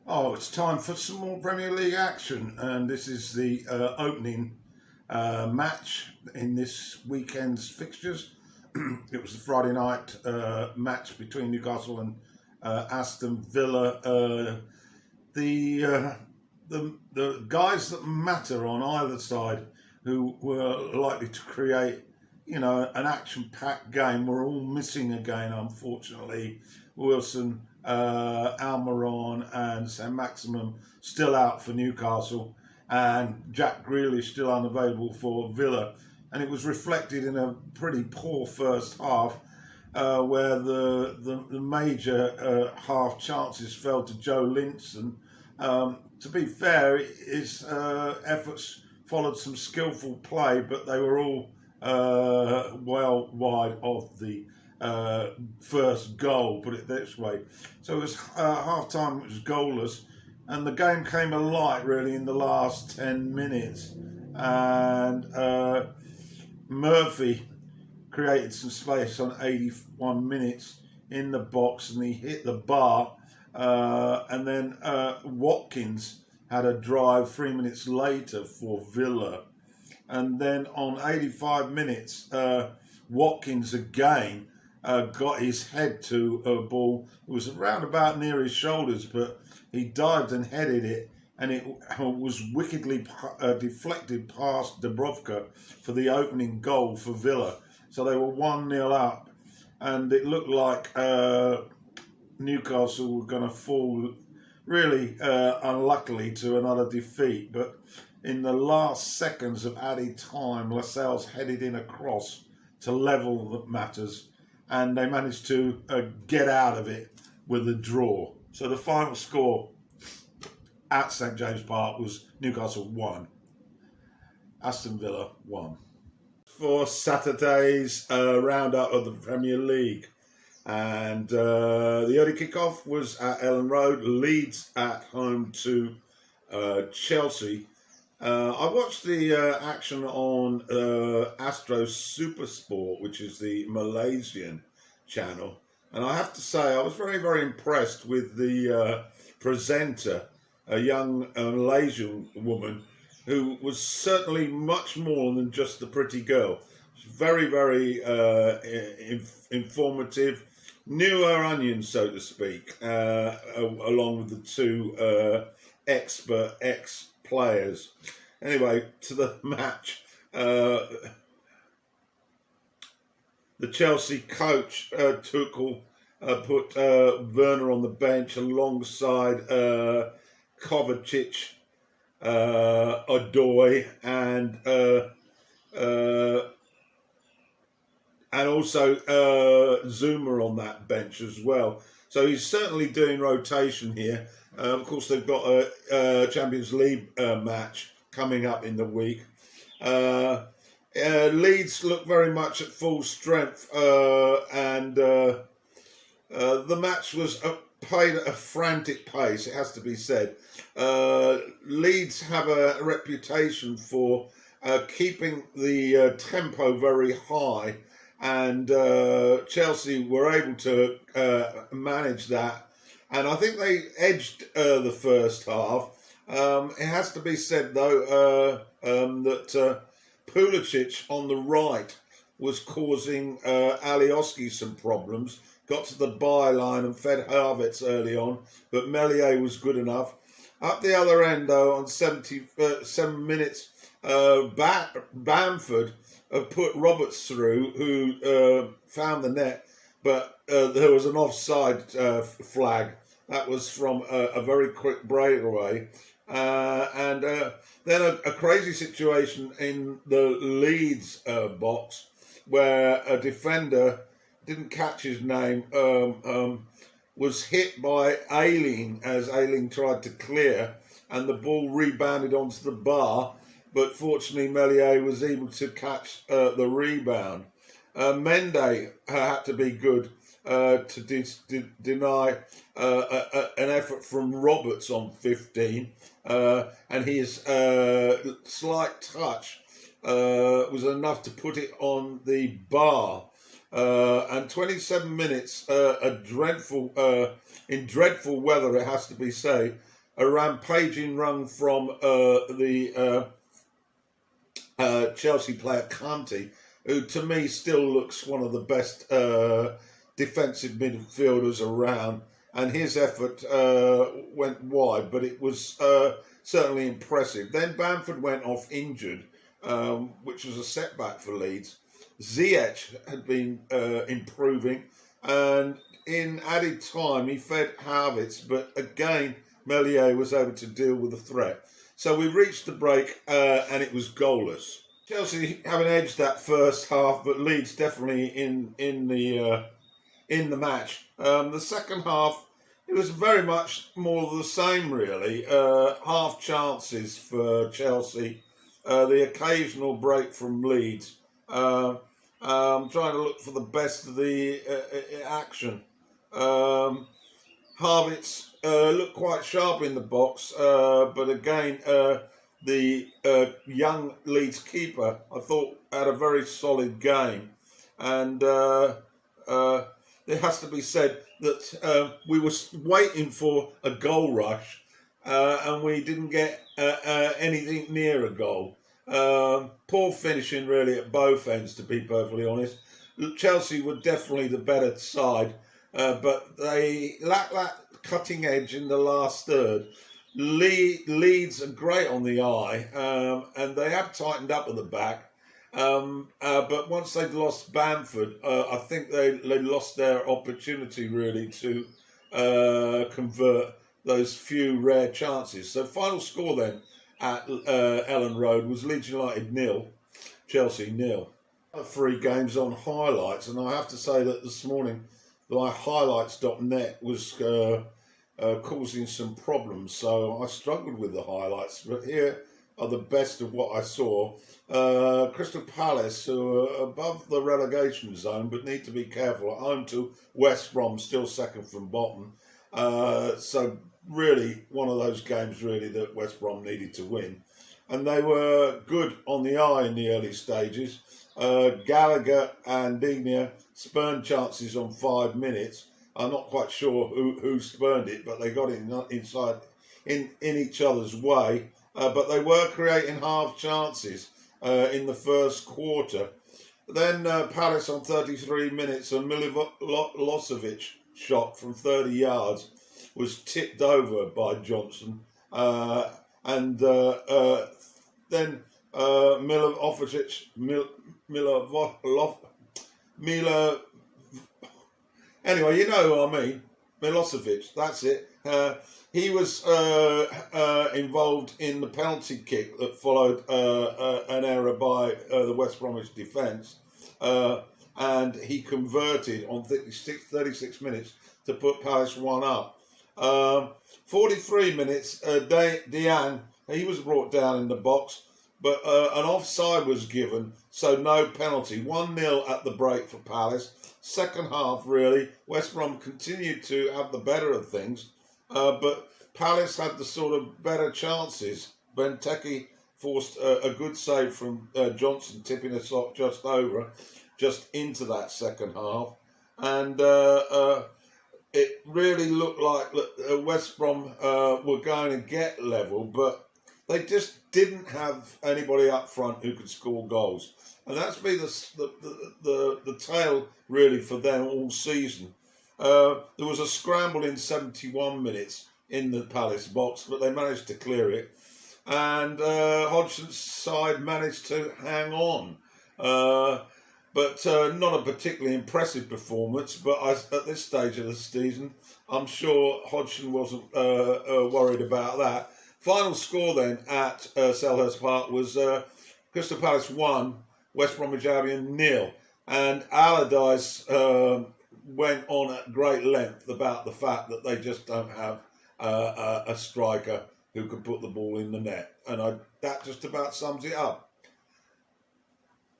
Oh, it's time for some more Premier League action, and this is the opening match in this weekend's fixtures. It was the Friday night match between Newcastle and Aston Villa. The guys that matter on either side, who were likely to create, an action-packed game, were all missing again, unfortunately. Wilson, Almiron and St Maximum still out for Newcastle, and Jack Grealish still unavailable for Villa. And it was reflected in a pretty poor first half, where the major half chances fell to Joe Linton. To be fair, his efforts followed some skillful play, but they were all well wide of the first goal, put it this way. So it was half time, it was goalless, and the game came alight really in the last 10 minutes. And Murphy created some space on 81 minutes in the box, and he hit the bar. And then Watkins had a drive 3 minutes later for Villa. And then on 85 minutes, Watkins again got his head to a ball. It was around about near his shoulders, but he dived and headed it, and it was wickedly deflected past Dubravka for the opening goal for Villa. So they were 1-0 up, and it looked like Newcastle were going to fall really unluckily to another defeat. But in the last seconds of added time, Lascelles headed in a cross to level the matters, and they managed to get out of it with a draw. So the final score at St James Park was Newcastle 1, Aston Villa 1. For Saturday's roundup of the Premier League, and the early kickoff was at Ellen Road, Leeds at home to Chelsea. I watched the action on Astro Supersport, which is the Malaysian channel, and I have to say I was very, very impressed with the presenter, a young Malaysian woman who was certainly much more than just the pretty girl. She's very, very informative, knew her onions, so to speak, along with the two expert ex-players. Anyway, to the match. The Chelsea coach, Tuchel, put Werner on the bench alongside Kovacic, Odoi, and also Zuma on that bench as well. So he's certainly doing rotation here. Of course, they've got a Champions League match coming up in the week. Leeds look very much at full strength, and the match was played at a frantic pace, it has to be said. Leeds have a reputation for keeping the tempo very high, and Chelsea were able to manage that. And I think they edged the first half. It has to be said, though, that Pulisic on the right was causing Alioski some problems. Got to the byline and fed Havertz early on, but Meslier was good enough. Up the other end, though, on 77 minutes, Bamford put Roberts through, who found the net, but there was an offside flag. That was from a very quick breakaway. And then a crazy situation in the Leeds box, where a defender, didn't catch his name, was hit by Ayling as Ayling tried to clear, and the ball rebounded onto the bar, but fortunately Meslier was able to catch the rebound. Mende had to be good to deny an effort from Roberts on 15, and his slight touch was enough to put it on the bar. And 27 minutes, in dreadful weather, it has to be said, a rampaging run from the Chelsea player Kanté, who to me still looks one of the best defensive midfielders around, and his effort went wide, but it was certainly impressive. Then Bamford went off injured, which was a setback for Leeds. Ziyech had been improving, and in added time he fed Havertz, but again Meslier was able to deal with the threat. So we reached the break and it was goalless. Chelsea haven't edged that first half, but Leeds definitely in the match. The second half, it was very much more of the same, really. Half chances for Chelsea, the occasional break from Leeds. Trying to look for the best of the action. Havertz looked quite sharp in the box, but again, the young Leeds keeper, I thought, had a very solid game. And it has to be said that we were waiting for a goal rush, and we didn't get anything near a goal. Poor finishing, really, at both ends, to be perfectly honest. Chelsea were definitely the better side, but they lacked that cutting edge in the last third. Leeds are great on the eye, and they have tightened up at the back. But once they'd lost Bamford, I think they lost their opportunity, really, to convert those few rare chances. So final score then at Ellen Road was Leeds United 0, Chelsea 0. 3 games on highlights, and I have to say that this morning my highlights.net was causing some problems, so I struggled with the highlights, but here are the best of what I saw. Crystal Palace, who are above the relegation zone but need to be careful, at home to West Brom, still second from bottom. So really one of those games really that West Brom needed to win. And they were good on the eye in the early stages. Gallagher and Digna spurned chances on 5 minutes. I'm not quite sure who spurned it, but they got it inside in each other's way. But they were creating half chances in the first quarter. Then Palace on 33 minutes, a Milosevic shot from 30 yards was tipped over by Johnson. And then anyway, you know who I mean. Milosevic, that's it. He was involved in the penalty kick that followed an error by the West Bromwich defence. And he converted on 36 minutes to put Palace 1 up. 43 minutes, Diang, he was brought down in the box, but an offside was given, so no penalty. 1-0 at the break for Palace. Second half, really, West Brom continued to have the better of things, but Palace had the sort of better chances. Benteke forced a good save from Johnson, tipping a sock just into that second half. And it really looked like West Brom were going to get level, but they just didn't have anybody up front who could score goals. And that's been the tale, really, for them all season. There was a scramble in 71 minutes in the Palace box, but they managed to clear it. And Hodgson's side managed to hang on. But not a particularly impressive performance. But at this stage of the season, I'm sure Hodgson wasn't worried about that. Final score then at Selhurst Park was Crystal Palace 1, West Bromwich Albion 0. And Allardyce went on at great length about the fact that they just don't have a striker who can put the ball in the net. And that just about sums it up.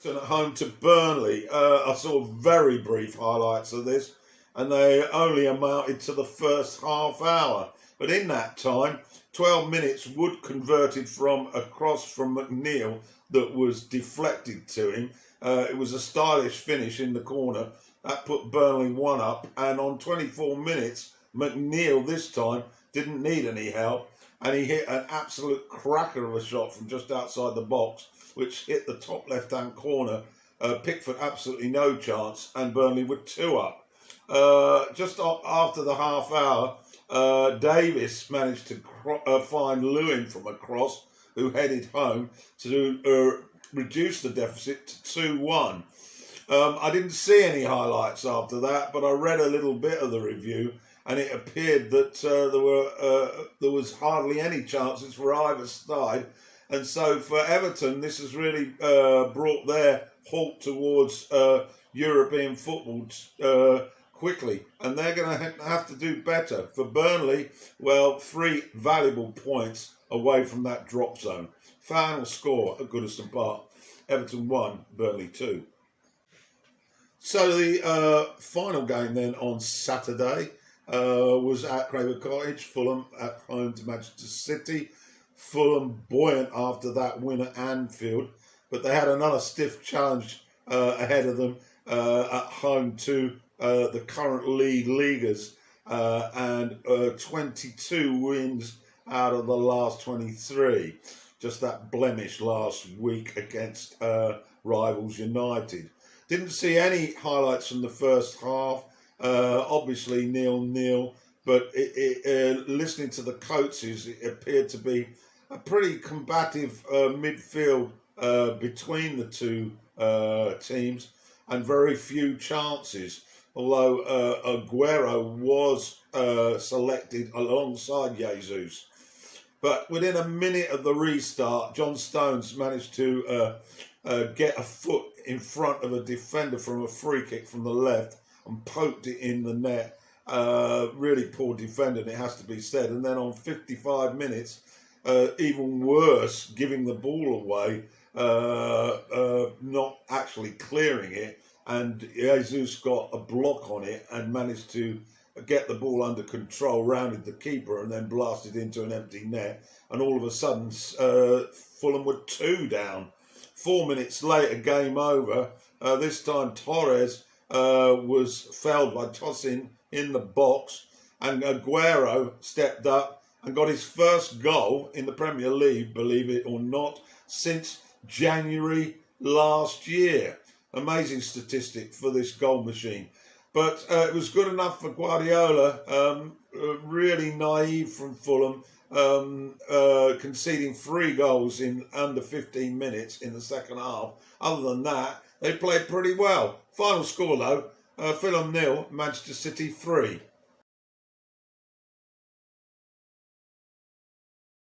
At home to Burnley, I saw very brief highlights of this, and they only amounted to the first half hour. But in that time, 12 minutes, Wood converted from a cross from McNeil that was deflected to him. It was a stylish finish in the corner. That put Burnley 1 up, and on 24 minutes, McNeil this time didn't need any help. and he hit an absolute cracker of a shot from just outside the box, which hit the top left-hand corner. Pickford absolutely no chance, and Burnley were 2 up. Just after the half hour, Davis managed to find Lewin from a cross, who headed home to reduce the deficit to 2-1. I didn't see any highlights after that, but I read a little bit of the review, and it appeared that there was hardly any chances for either side. And so for Everton, this has really brought their halt towards European football quickly, and they're going to have to do better. For Burnley, well, 3 valuable points away from that drop zone. Final score at Goodison Park: Everton 1, Burnley 2. So the final game then on Saturday was at Craven Cottage. Fulham at home to Manchester City. Fulham buoyant after that win at Anfield, but they had another stiff challenge ahead of them at home to the current league leaguers, and 22 wins out of the last 23. Just that blemish last week against rivals United. Didn't see any highlights from the first half. Obviously 0-0, but listening to the coaches, it appeared to be a pretty combative midfield between the two teams, and very few chances. Although Aguero was selected alongside Jesus. But within a minute of the restart, John Stones managed to get a foot in front of a defender from a free kick from the left and poked it in the net. Really poor defending, it has to be said. And then on 55 minutes, even worse, giving the ball away, not actually clearing it, and Jesus got a block on it and managed to get the ball under control, rounded the keeper, and then blasted into an empty net. And all of a sudden, Fulham were 2 down. 4 minutes later, game over. This time, Torres was felled by tossing in the box, and Aguero stepped up and got his first goal in the Premier League, believe it or not, since January last year. Amazing statistic for this goal machine. But it was good enough for Guardiola. Really naive from Fulham, conceding 3 goals in under 15 minutes in the second half. Other than that, they played pretty well. Final score though, Fulham 0, Manchester City 3.